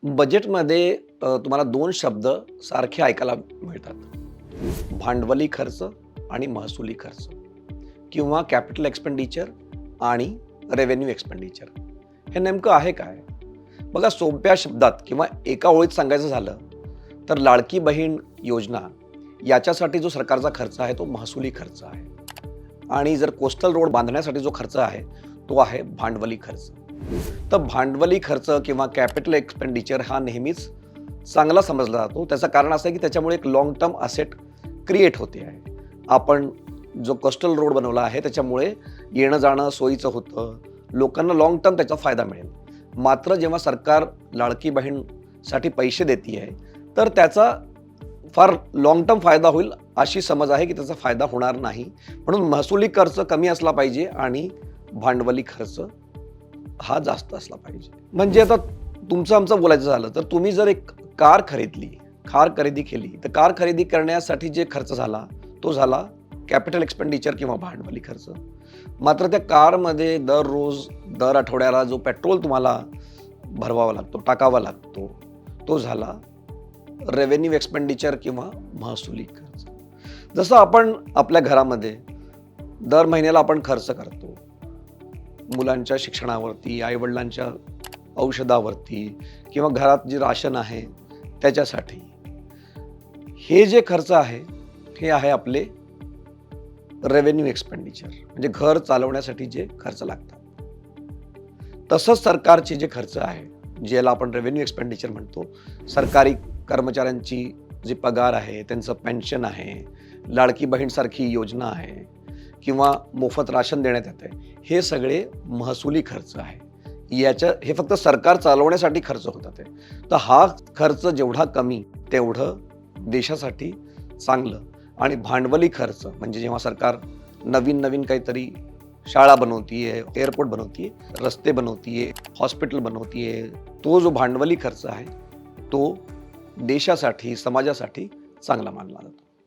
बजेटमध्ये तुम्हाला दोन शब्द सारखे ऐकायला मिळतात. भांडवली खर्च आणि महसुली खर्च किंवा कॅपिटल एक्सपेंडिचर आणि रेव्हेन्यू एक्सपेंडिचर. हे नेमकं आहे काय? बघा, सोप्या शब्दात किंवा एका ओळीत सांगायचं झालं तर लाडकी बहीण योजना याच्यासाठी जो सरकारचा खर्च आहे तो महसुली खर्च आहे. आणि जर कोस्टल रोड बांधण्यासाठी जो खर्च आहे तो आहे भांडवली खर्च. तर भांडवली खर्च किंवा कॅपिटल एक्सपेंडिचर हा नेहमीच चांगला समजला जातो. त्याचं कारण असं आहे की त्याच्यामुळे एक लॉंग टर्म असेट क्रिएट होते आहे. आपण जो कोस्टल रोड बनवला आहे त्याच्यामुळे येणं जाणं सोयीचं होतं, लोकांना लॉंग टर्म त्याचा फायदा मिळेल. मात्र जेव्हा सरकार लाडकी बहीणसाठी पैसे देते आहे तर त्याचा फार लॉंग टर्म फायदा होईल अशी समज आहे की त्याचा फायदा होणार नाही. म्हणून महसुली खर्च कमी असला पाहिजे आणि भांडवली खर्च हा जास्त असला पाहिजे. म्हणजे आता तुमचं आमचं बोलायचं झालं तर तुम्ही जर एक कार खरेदी केली तर कार खरेदी करण्यासाठी जे खर्च झाला तो झाला कॅपिटल एक्सपेंडिचर किंवा भांडवली खर्च. मात्र त्या कारमध्ये दररोज दर आठवड्याला जो पेट्रोल तुम्हाला भरवावा लागतो, टाकावा लागतो, तो झाला रेव्हेन्यू एक्सपेंडिचर किंवा महसुली खर्च. जसं आपण आपल्या घरामध्ये दर महिन्याला आपण खर्च करतो मुलांच्या शिक्षणावरती, आईवडिलांच्या औषधावरती किंवा घरात जे राशन आहे त्याच्यासाठी. हे जे खर्च आहे हे आहे आपले रेव्हेन्यू एक्सपेंडिचर, म्हणजे घर चालवण्यासाठी जे खर्च लागतात. तसंच सरकारचे जे खर्च आहे ज्याला आपण रेव्हेन्यू एक्सपेंडिचर म्हणतो, सरकारी कर्मचाऱ्यांची जी पगार आहे, त्यांचं पेन्शन आहे, लाडकी बहीणसारखी योजना आहे किंवा मोफत राशन देण्यात येतं आहे, हे सगळे महसुली खर्च आहे. हे फक्त सरकार चालवण्यासाठी खर्च होतात आहे. तर हा खर्च जेवढा कमी तेवढं देशासाठी चांगलं. आणि भांडवली खर्च म्हणजे जेव्हा सरकार नवीन काहीतरी शाळा बनवतीये, एअरपोर्ट बनवतीये, रस्ते बनवतीये, हॉस्पिटल बनवतीये, तो जो भांडवली खर्च आहे तो देशासाठी, समाजासाठी चांगला मानला जातो.